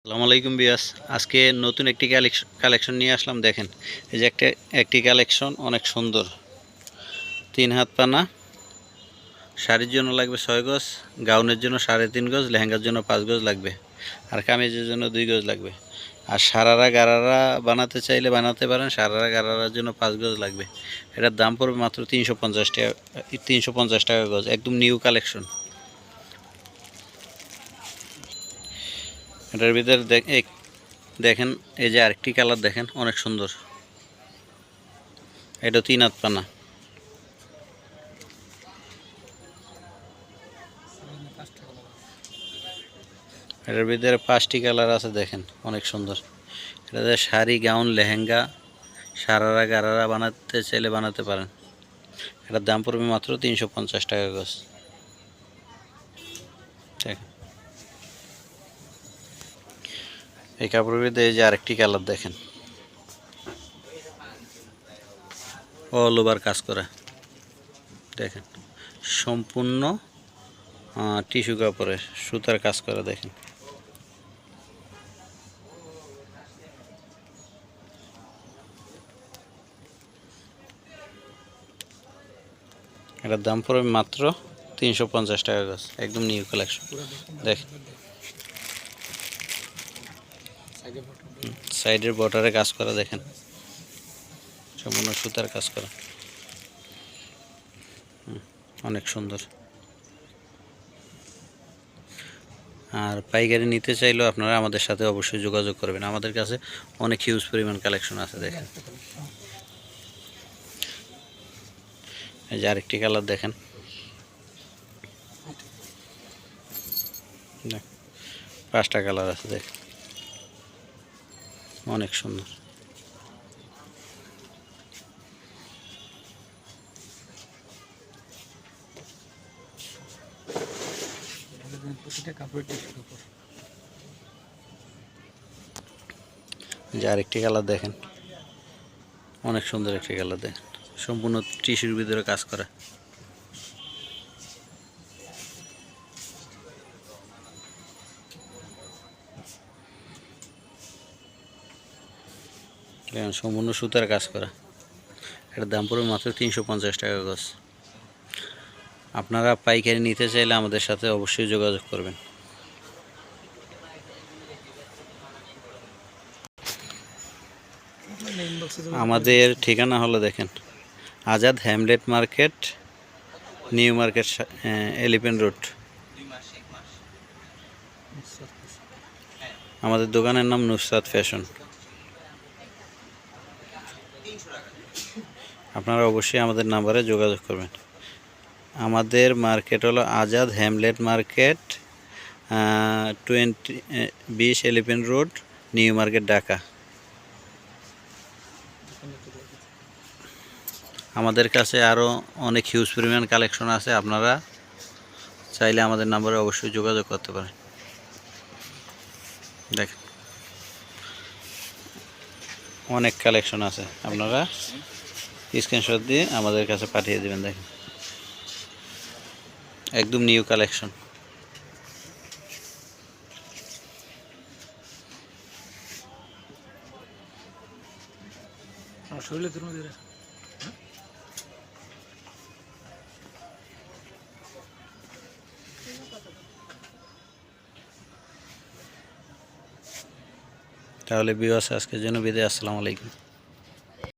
আসসালামু আলাইকুম বিয়াস। আজকে নতুন একটি কালেকশন নিয়ে আসলাম। দেখেন, এই যে একটি কালেকশন অনেক সুন্দর। 3 হাত পানা, শাড়ির জন্য লাগবে 6 গজ, গাউনের জন্য 3.5 গজ, লেহেঙ্গার জন্য 5 গজ লাগবে, আর কামিজের জন্য 2 গজ লাগবে। আর সারারা গারারা বানাতে চাইলে বানাতে পারেন, সারারা গারারার জন্য 5 গজ লাগবে। এটার দাম পড়বে মাত্র 350 টাকা, 350 টাকা গজ। একদম নিউ কালেকশন। এটার ভিতরে দেখেন, এই যে আরেকটি কালার দেখেন, অনেক সুন্দর। এটা 3 হাত পানা। এটার ভিতরে 5টি কালার আছে, দেখেন অনেক সুন্দর। এটাতে শাড়ি, গাউন, লেহেঙ্গা, সারারা গারারা বানাতে চাইলে বানাতে পারেন। এটার দাম পড়বে মাত্র 350 টাকা গজ। দেখেন, এই কাপড়ের ভিতরে এই যে আরেকটি কালার দেখেন, অল ওভার কাজ করা। দেখেন, সম্পূর্ণ টিস্যু কাপড়ে সুতার কাজ করা। দেখেন, এটার দাম পড়বে মাত্র 350 টাকা গজ। একদম নিউ কালেকশন। দেখেন, সাইডের বর্ডারে কাজ করা। দেখেন, সম্পূর্ণ সুতার কাজ করা, অনেক সুন্দর। আর পাইকারি নিতে চাইলেও আপনারা আমাদের সাথে অবশ্যই যোগাযোগ করবেন। আমাদের কাছে অনেক হিউজ পরিমাণ কালেকশন আছে। দেখেন, এই যে আরেকটি কালার দেখেন, 5টা কালার আছে। দেখেন, অনেক সুন্দর। যে আরেকটি কালার দেখেন, অনেক সুন্দর একটি কালার। দেখেন, সম্পূর্ণ টিস্যুর ভিতরে কাজ করা। দেখেন, সম্পূর্ণ সুতার কাজ করা। এটার দাম পড়বে মাত্র 350 টাকা গজ। আপনারা পাইকারি নিতে চাইলে আমাদের সাথে অবশ্যই যোগাযোগ করবেন। আমাদের ঠিকানা হলো, দেখেন, Azad Hamlet market, new market, elephant road. আমাদের দোকানের নাম নুসরাত ফ্যাশন। আপনারা অবশ্যই আমাদের নাম্বারে যোগাযোগ করবেন। আমাদের মার্কেট হলো Azad Hamlet market, 20 elephant road, new market, Dhaka. আমাদের কাছে আরও অনেক হিউজ পরিমাণ কালেকশন আছে। আপনারা চাইলে আমাদের নাম্বারে অবশ্যই যোগাযোগ করতে পারেন। দেখেন, অনেক কালেকশন আছে, আপনারা স্ক্রিনশট দিয়ে আমাদের কাছে পাঠিয়ে দেবেন। দেখেন, একদম নিউ কালেকশন। তাহলে ভিউয়ার্স, আজকের জন্য বিদায়। আসসালামু আলাইকুম।